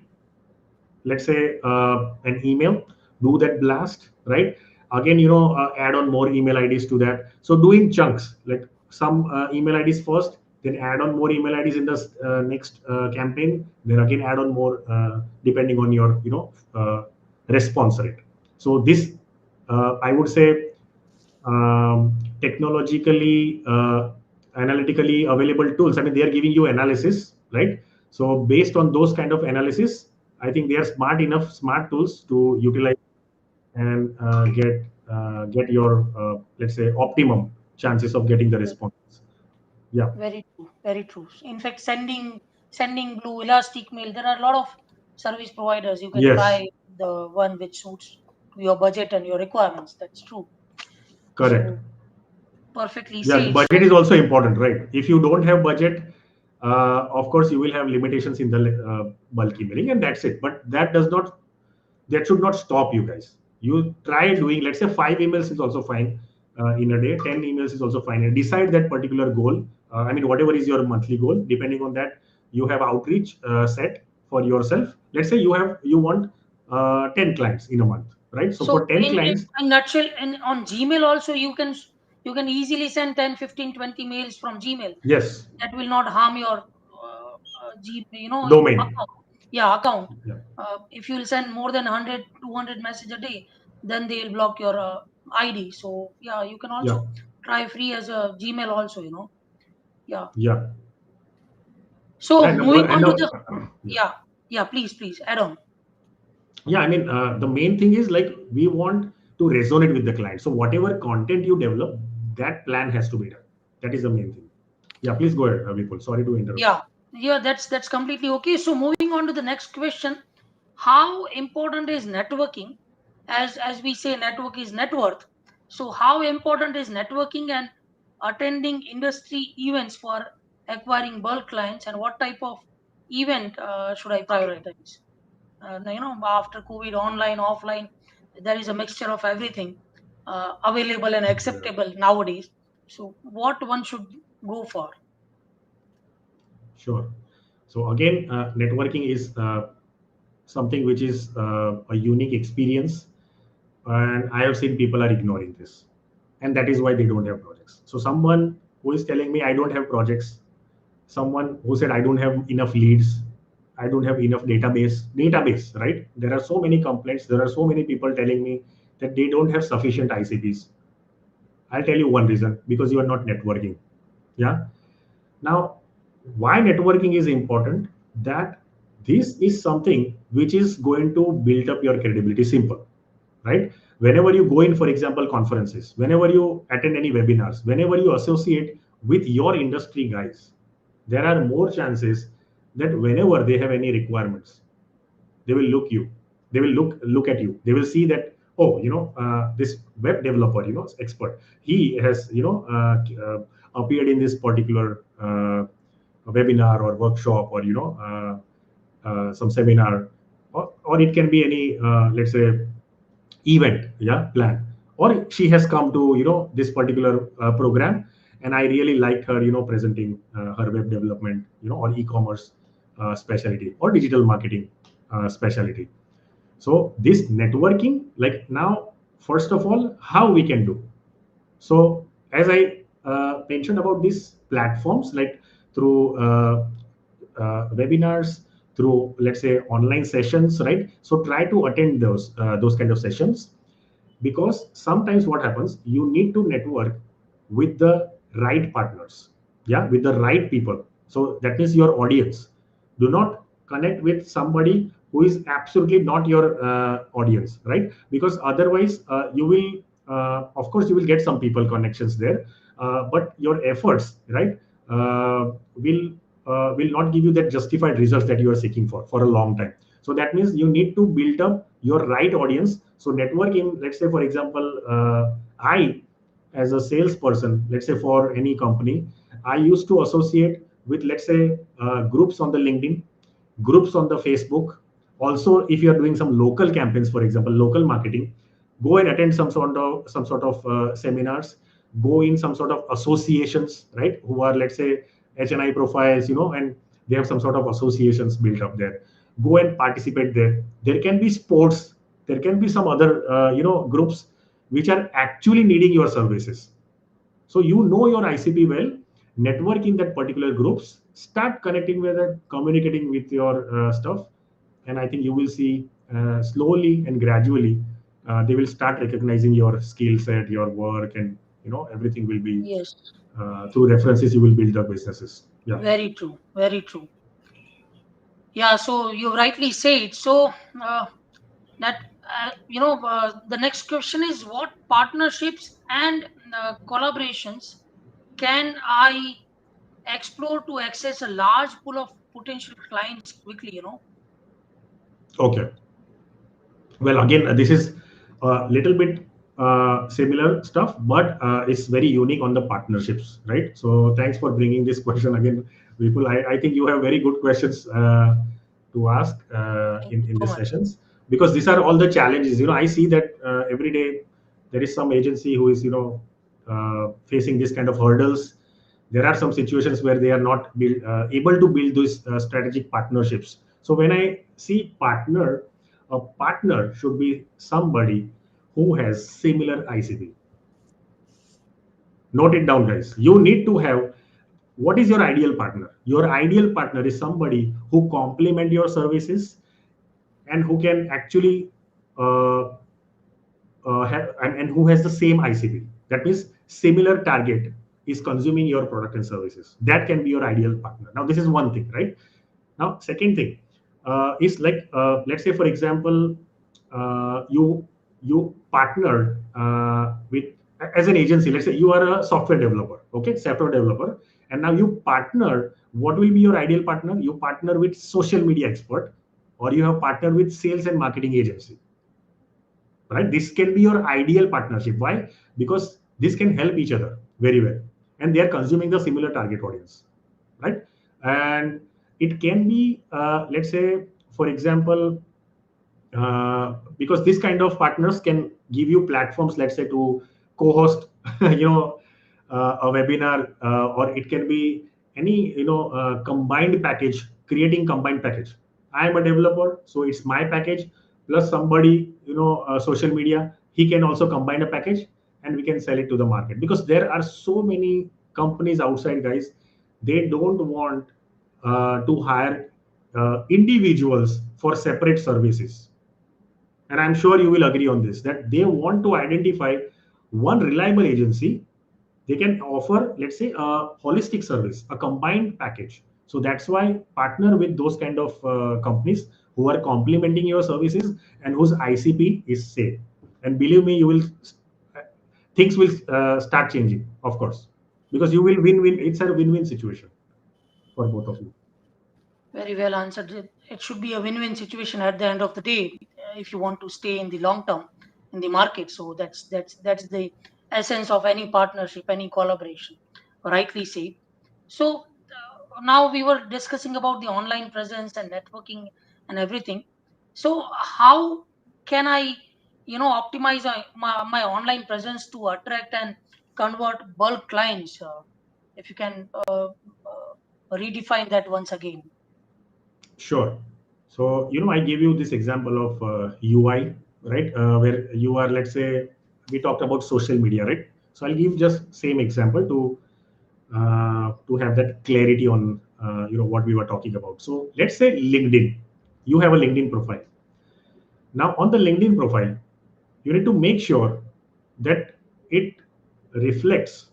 let's say, an email, do that blast, right? Again, add on more email IDs to that. So do in chunks, like some email IDs first, then add on more email IDs in the next campaign, then again add on more, depending on your response rate. So this, I would say, technologically, analytically available tools, I mean, they are giving you analysis, right? So based on those kind of analysis, I think they are smart tools to utilize and get your, let's say, optimum chances of getting the response. Yeah. Very true, very true. In fact, sending Blue, Elastic Mail, there are a lot of service providers. You can Yes. try the one which suits to your budget and your requirements. That's true. Correct. So perfectly Yeah, said. budget So is also important, right? If you don't have budget, of course you will have limitations in the bulk emailing, and that's it. But that should not stop you guys. You try doing, let's say, 5 emails is also fine in a day. 10 emails is also fine. And decide that particular goal. I mean, whatever is your monthly goal. Depending on that, you have outreach set for yourself. Let's say you want 10 clients in a month, right? So so for 10 clients, in nutshell, and on Gmail also you can easily send 10, 15, 20 mails from Gmail. yes, That will not harm your domain. account. Yeah, account. Yeah, If you'll send more than 100, 200 message a day, then they'll block your ID. So yeah, you can yeah, also try free as a Gmail also. Yeah. yeah. So And moving on to the, yeah. yeah, yeah, please add on. Yeah, I mean, the main thing is, like, we want to resonate with the client. So whatever content you develop, that plan has to be done. That is the main thing. Yeah, please go ahead, Vipul. Sorry to interrupt. Yeah, yeah, that's completely okay. So moving on to the next question, how important is networking? As we say, network is net worth. So how important is networking and attending industry events for acquiring bulk clients, and what type of event should I prioritize? After COVID, online, offline, there is a mixture of everything available and Yeah, acceptable nowadays. So what one should go for? sure. So again, networking is something which is a unique experience, and I have seen people are ignoring this, and that is why they don't have projects. So someone who is telling me I don't have projects, someone who said I don't have enough leads, I don't have enough database, right? There are so many complaints, there are so many people telling me that they don't have sufficient ICPs. I'll tell you one reason: because you are not networking. Yeah. Now, why networking is important? That This is something which is going to build up your credibility. Simple, right? Whenever you go in, for example, conferences, whenever you attend any webinars, whenever you associate with your industry guys, there are more chances that whenever they have any requirements, they will look at you. They will see that, oh, this web developer, expert, he has appeared in this particular webinar or workshop, or some seminar, or it can be any let's say event, yeah, plan, or she has come to this particular program, and I really liked her presenting her web development, or e-commerce specialty, or digital marketing specialty. So this networking, like, now, first of all, how we can do. So as I mentioned about these platforms, like through webinars, through, let's say, online sessions, right? So try to attend those kind of sessions, because sometimes what happens, you need to network with the right partners, yeah, with the right people. So that means your audience. Do not connect with somebody who is absolutely not your audience, right? Because otherwise you will, of course, you will get some people connections there, but your efforts, right, will not give you that justified results that you are seeking for a long time. So that means you need to build up your right audience. So networking, let's say, for example, I, as a salesperson, let's say, for any company, I used to associate with, let's say, groups on the LinkedIn, groups on the Facebook. Also, if you are doing some local campaigns, for example, local marketing, go and attend some sort of seminars, go in some sort of associations, right, who are, let's say, HNI profiles, and they have some sort of associations built up there. Go and participate there. There can be sports, there can be some other groups which are actually needing your services. So your ICP well, network in that particular groups, start connecting with it, communicating with your stuff, and I think you will see slowly and gradually they will start recognizing your skill set, your work, and everything will be Yes, through references. You will build up businesses. Yeah. very true, very true. Yeah, so you rightly said. So that the next question is, what partnerships and collaborations can I explore to access a large pool of potential clients quickly? Okay. Well, again, this is a little bit similar stuff, but it's very unique on the partnerships, right? So thanks for bringing this question again, Vipul. I think you have very good questions to ask Thank you in so these much. sessions, because these are all the challenges. I see that every day there is some agency who is facing this kind of hurdles. There are some situations where they are not able to build these strategic partnerships. So when I see partner, a partner should be somebody who has similar ICP. Note it down, guys. You need to have, what is your ideal partner? Your ideal partner is somebody who complement your services, and who can actually uh, and who has the same ICP. That means similar target is consuming your product and services. That can be your ideal partner. Now, this is one thing, right? Now, second thing is, like, let's say, for example, you partnered with, as an agency. Let's say you are a software developer, okay, software developer, and now you partner. What will be your ideal partner? You partner with social media expert, or you have partnered with sales and marketing agency, right? This can be your ideal partnership. Why? Because this can help each other very well, and they are consuming the similar target audience, right? And it can be, let's say, for example, because this kind of partners can give you platforms, let's say, to co-host a webinar, or it can be any combined package, creating combined package. I am a developer, so it's my package, plus somebody, social media, he can also combine a package, and we can sell it to the market. Because there are so many companies outside, guys, they don't want to hire individuals for separate services. And I'm sure you will agree on this, that they want to identify one reliable agency. They can offer, let's say, a holistic service, a combined package, So that's why partner with those kind of companies who are complementing your services and whose ICP is safe. And believe me, you will things will start changing, of course, because you will win-win. It's a win-win situation for both of you. Very well answered. It should be a win-win situation at the end of the day if you want to stay in the long term in the market. So that's the essence of any partnership, any collaboration. Rightly said. So now we were discussing about the online presence and networking and everything. So how can I, optimize my online presence to attract and convert bulk clients? If you can redefine that once again. Sure. So, I gave you this example of UI, right? Where you are, let's say, we talked about social media, right? So I'll give just same example to have that clarity on what we were talking about. So let's say LinkedIn. You have a LinkedIn profile. Now on the LinkedIn profile, you need to make sure that it reflects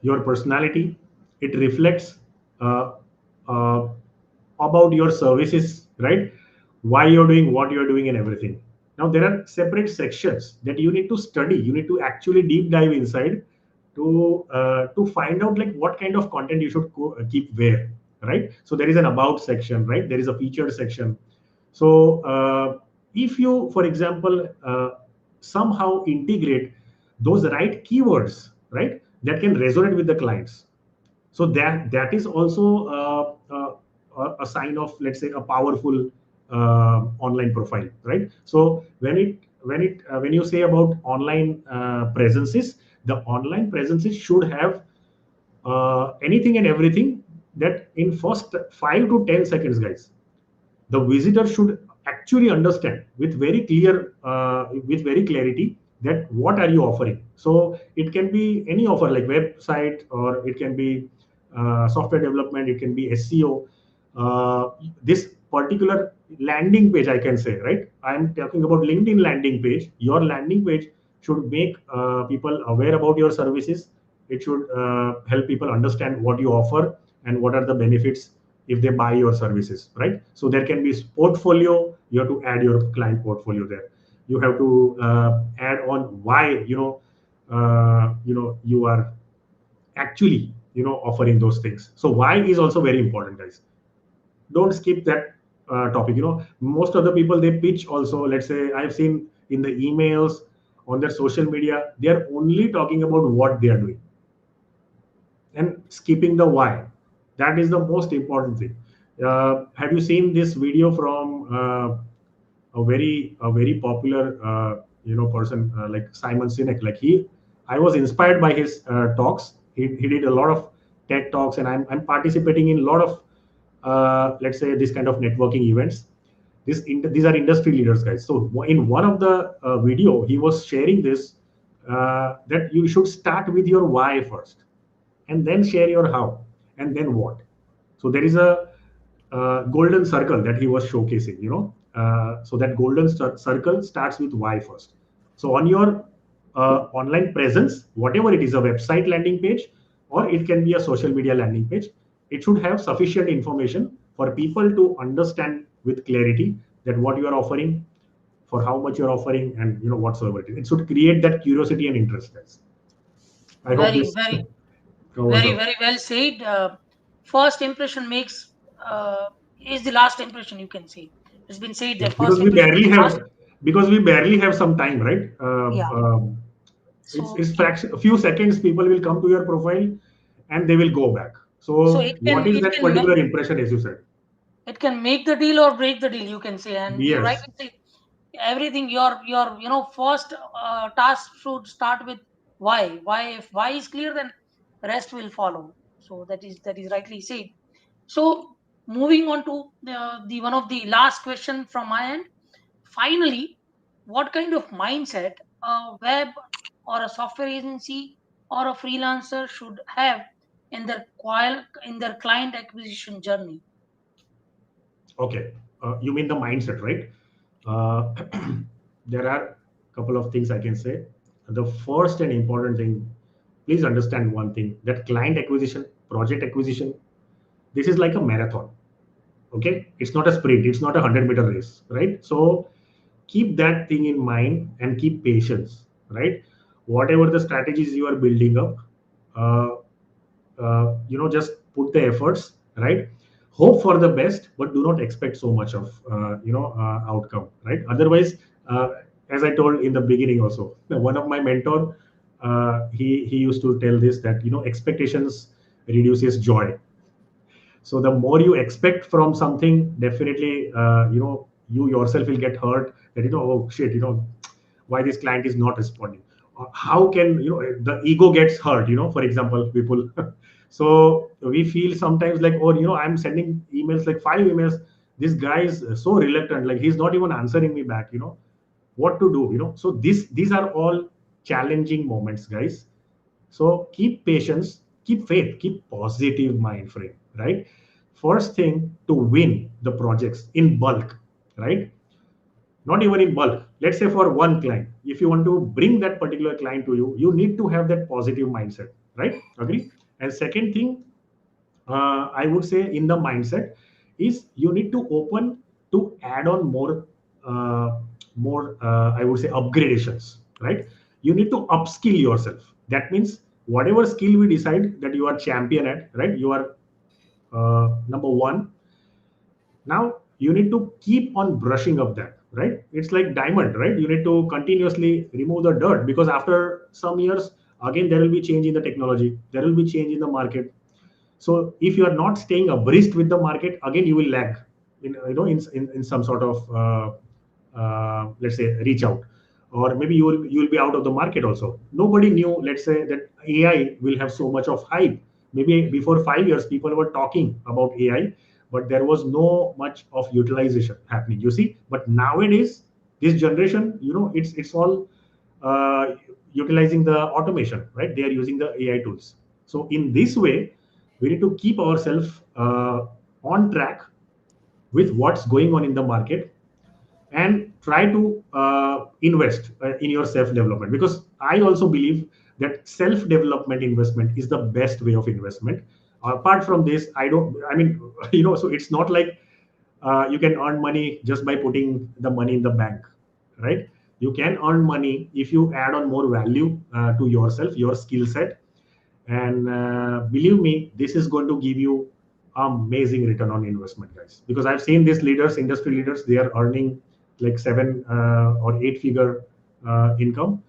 your personality. It reflects uh, uh, about your services, right? Why you're doing what you're doing and everything. Now there are separate sections that you need to study. You need to actually deep dive inside to find out like what kind of content you should keep where, right? So there is an about section, right? There is a featured section. So if you, for example, somehow integrate those right keywords, right, that can resonate with the clients, so that is also a sign of, let's say, a powerful online profile, right? So when you say about online presences, the online presences should have anything and everything that in first 5 to 10 seconds, guys, the visitor should actually understand with very clarity that what are you offering. So it can be any offer like website, or it can be software development, it can be SEO. This particular landing page, I can say, right, I'm talking about LinkedIn landing page. Your landing page should make people aware about your services. It should help people understand what you offer and what are the benefits if they buy your services, right? So there can be portfolio. You have to add your client portfolio there. You have to add on why you are actually offering those things. So why is also very important, guys. Don't skip that topic. Most of the people, they pitch also, let's say, I've seen in the emails, on their social media, they are only talking about what they are doing and skipping the why. That is the most important thing. Have you seen this video from a very popular person like Simon Sinek? Like I was inspired by his talks. He did a lot of TED talks, and I'm participating in a lot of let's say this kind of networking events. These are industry leaders, guys. So in one of the video, he was sharing this, that you should start with your why first, and then share your how, and then what. So there is a golden circle that he was showcasing. So that golden circle starts with why first. So on your online presence, whatever it is, a website landing page, or it can be a social media landing page, it should have sufficient information for people to understand with clarity that what you are offering, for how much you're offering, and whatsoever it is. It should create that curiosity and interest, guys. I hope Very, this very, covers very, up. very well said. First impression makes is the last impression. You can say it's been said Yeah, that first impression is the last. because we barely have some time, right? Yeah. So It's fraction, a few seconds. People will come to your profile, and they will go back. so So it can what is it that can particular impression, as you said? it can make the deal or break the deal. You can say, and you Yes, rightly say everything. Your first task should start with why. Why, if why is clear, then rest will follow. So that is rightly said. So moving on to the one of the last question from my end. Finally, what kind of mindset a web or a software agency or a freelancer should have in their client acquisition journey? okay. You mean the mindset, right? Uh, there are a couple of things I can say. The first and important thing, please understand one thing: that client acquisition, project acquisition, This is like a marathon. Okay, it's not a sprint, it's not a 100-meter race, right? So keep that thing in mind and keep patience, right? Whatever the strategies you are building up, uh, just put the efforts, right? Hope for the best, but do not expect so much of outcome, right? Otherwise, uh, as I told in the beginning also, one of my mentor, he used to tell this, that expectations reduces joy. So the more you expect from something, definitely you yourself will get hurt, that oh shit, why this client is not responding. How can the ego gets hurt, for example, people. So we feel sometimes like, oh, I'm sending emails, like 5 emails, this guy is so reluctant, like he's not even answering me back, what to do, so these are all challenging moments, guys. So keep patience, keep faith, keep positive mind frame, right? First thing, to win the projects in bulk, right? Not even in bulk. Let's say for one client, if you want to bring that particular client to you, you need to have that positive mindset, right? Agree? And second thing, I would say in the mindset is you need to open to add on more, I would say, upgradations, right? You need to upskill yourself. That means whatever skill we decide that you are champion at, right? You are number one. Now you need to keep on brushing up that, right? It's like diamond, right? You need to continuously remove the dirt, because after some years, again, there will be change in the technology, there will be change in the market. So if you are not staying abreast with the market, again you will lag in some sort of let's say reach out, or maybe you will be out of the market also. Nobody knew, let's say, that AI will have so much of hype. Maybe before 5 years, people were talking about AI, but there was no much of utilization happening. You see, but nowadays, this generation, it's all uh, utilizing the automation, right? They are using the AI tools. So in this way, we need to keep ourselves on track with what's going on in the market, and try to invest in your self development, because I also believe that self development investment is the best way of investment. Apart from this, I mean, so it's not like you can earn money just by putting the money in the bank, right? You can earn money if you add on more value to yourself, your skill set. And believe me, this is going to give you amazing return on investment, guys, because I've seen these leaders, industry leaders, they are earning like 7 or 8 figure income.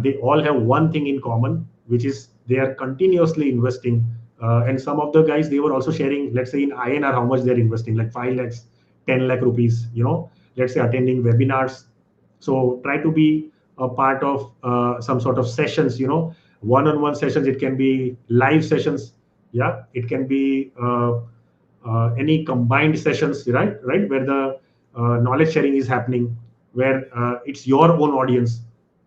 They all have one thing in common, which is they are continuously investing. And some of the guys, they were also sharing, let's say in INR, how much they're investing, like 5 lakhs, 10 lakh rupees, let's say attending webinars. So try to be a part of some sort of sessions, one-on-one sessions. It can be live sessions. Yeah, it can be any combined sessions, right, where the knowledge sharing is happening, where it's your own audience.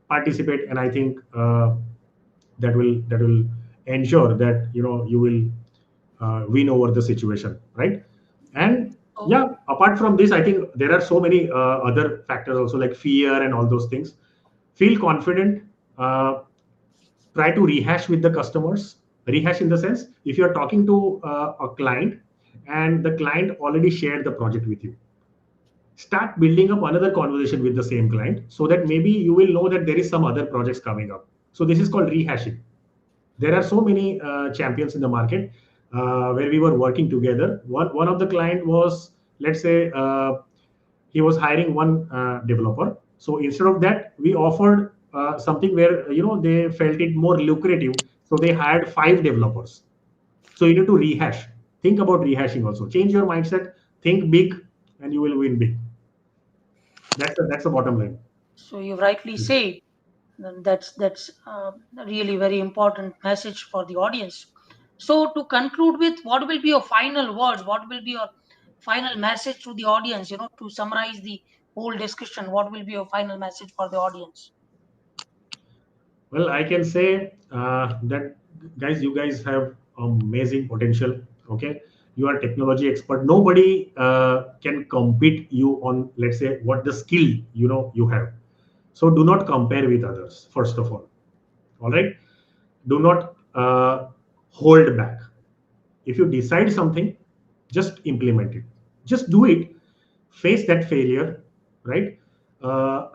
Participate, and I think that will ensure that you will win over the situation, right? And So, yeah, apart from this, I think there are so many other factors also, like fear and all those things. Feel confident. Try to rehash with the customers. Rehash in the sense, if you're talking to a client and the client already shared the project with you, start building up another conversation with the same client, so that maybe you will know that there is some other projects coming up. So this is called rehashing. There are so many champions in the market where we were working together. One of the client was, let's say, he was hiring one developer. So instead of that, we offered something where they felt it more lucrative. So they hired 5 developers. So you need to rehash. Think about rehashing also. Change your mindset. Think big, and you will win big. That's the bottom line. so you rightly say that's a really very important message for the audience. So to conclude with, what will be your final words? What will be your final message to the audience? To summarize the whole discussion, what will be your final message for the audience? Well, I can say that, guys, you guys have amazing potential. Okay, you are technology expert. Nobody can compete you on, let's say, what the skill you have. So do not compare with others. First of all right. Do not hold back. If you decide something, Just implement it. Just do it. Face that failure, right? uh,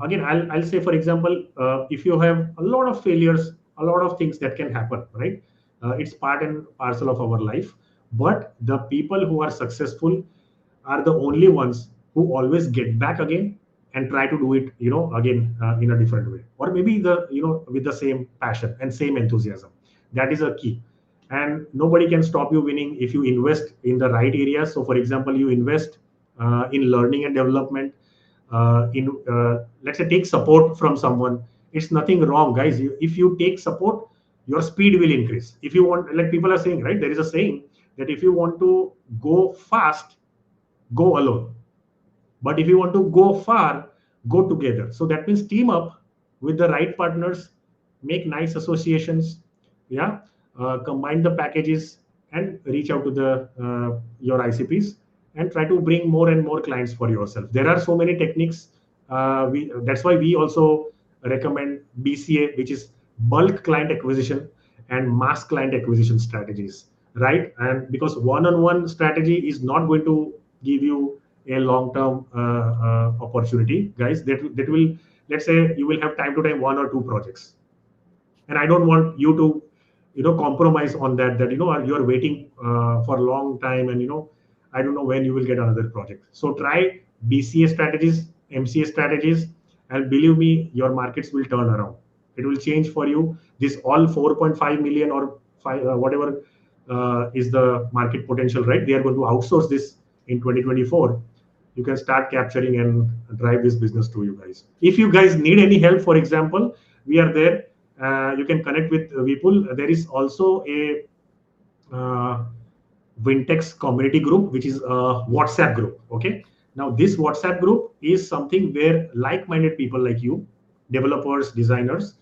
Again, I'll say, for example, if you have a lot of failures, a lot of things that can happen, right? It's part and parcel of our life. But the people who are successful are the only ones who always get back again and try to do it, again, in a different way, or maybe with the same passion and same enthusiasm. That is a key. And nobody can stop you winning if you invest in the right areas. So for example, you invest in learning and development, in let's say, take support from someone. It's nothing wrong, guys. If you take support, your speed will increase. If you want, like people are saying, right, there is a saying that if you want to go fast, go alone. But if you want to go far, go together. So that means team up with the right partners, make nice associations, yeah, combine the packages and reach out to the your ICPs and try to bring more and more clients for yourself. There are so many techniques. That's why we also recommend BCA, which is bulk client acquisition and mass client acquisition strategies, right? And because one-on-one strategy is not going to give you a long-term opportunity, guys. That will, let's say, you will have time to time one or two projects, and I don't want you to compromise on that. That you are waiting for a long time, and I don't know when you will get another project. So try BCA strategies, MCA strategies, and believe me, your markets will turn around. It will change for you. This all 4.5 million or five, whatever is the market potential, right? They are going to outsource this in 2024. You can start capturing and drive this business to you guys. If you guys need any help, for example, we are there. You can connect with Vipul. There is also a uh, Vintex community group, which is a WhatsApp group. Okay. Now, this WhatsApp group is something where like-minded people like you, developers, designers,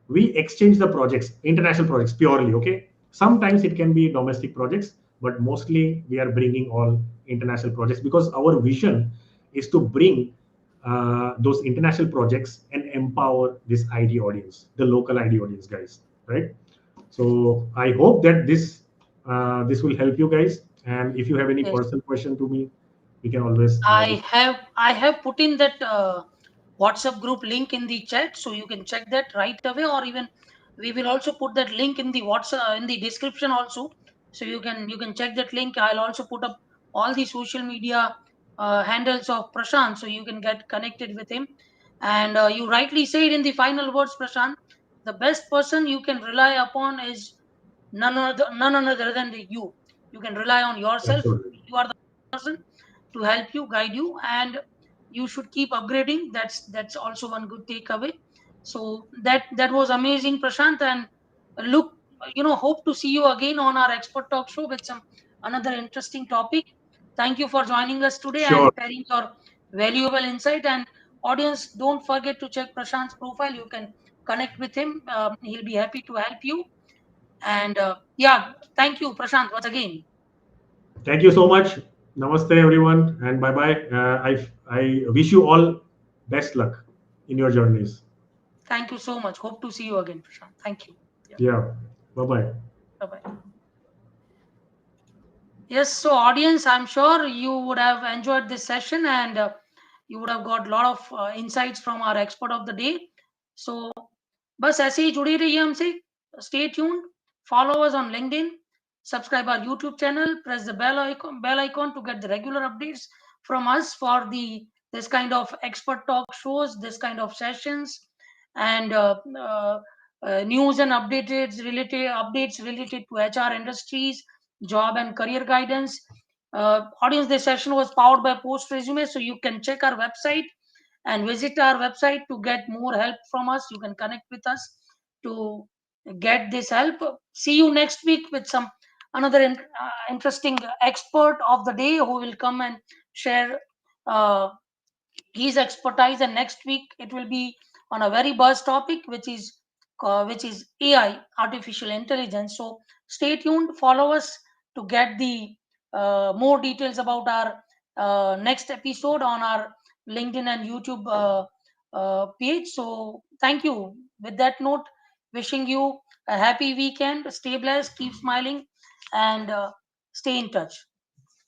we exchange the projects, international projects purely. Okay. Sometimes it can be domestic projects, but mostly we are bringing all international projects because our vision is to bring those international projects and empower this ID audience, the local ID audience, guys. Right. So I hope that this will help you guys. And if you have any Yes. personal question to me, we can always I have put in that WhatsApp group link in the chat, so you can check that right away, or even we will also put that link in the WhatsApp in the description also, so you can check that link. I'll also put up all the social media handles of Prashant, so you can get connected with him. And you rightly said in the final words, Prashant, the best person you can rely upon is none other than you. You can rely on yourself. absolutely. You are the person to help you, guide you, and you should keep upgrading. That's also one good takeaway. So that was amazing, Prashant. And look, hope to see you again on our expert talk show with some another interesting topic. Thank you for joining us today and Sure. sharing your valuable insight. And audience, don't forget to check Prashant's profile. You can connect with him. He'll be happy to help you. And yeah, thank you, Prashant, once again. Thank you so much. Namaste, everyone, and bye bye. I wish you all best luck in your journeys. Thank you so much. Hope to see you again, Prashant. Thank you. Yeah. Yeah. Bye bye. Bye bye. Yes, so audience, I'm sure you would have enjoyed this session, and you would have got a lot of insights from our expert of the day. So बस ऐसे ही जुड़े रहिए हमसे. Stay tuned. Follow us on LinkedIn. Subscribe our YouTube channel. Press the bell icon to get the regular updates from us for the this kind of expert talk shows, this kind of sessions, and news and updates related to HR industries, job and career guidance. Audience, this session was powered by Post Resume, so you can check our website and visit our website to get more help from us. You can connect with us to get this help. See you next week with some another interesting expert of the day who will come and share uh, his expertise. And next week it will be on a very buzz topic, which is AI, artificial intelligence. So stay tuned, follow us to get the more details about our next episode on our LinkedIn and YouTube page. So thank you. With that note, wishing you a happy weekend. Stay blessed, keep smiling, and stay in touch.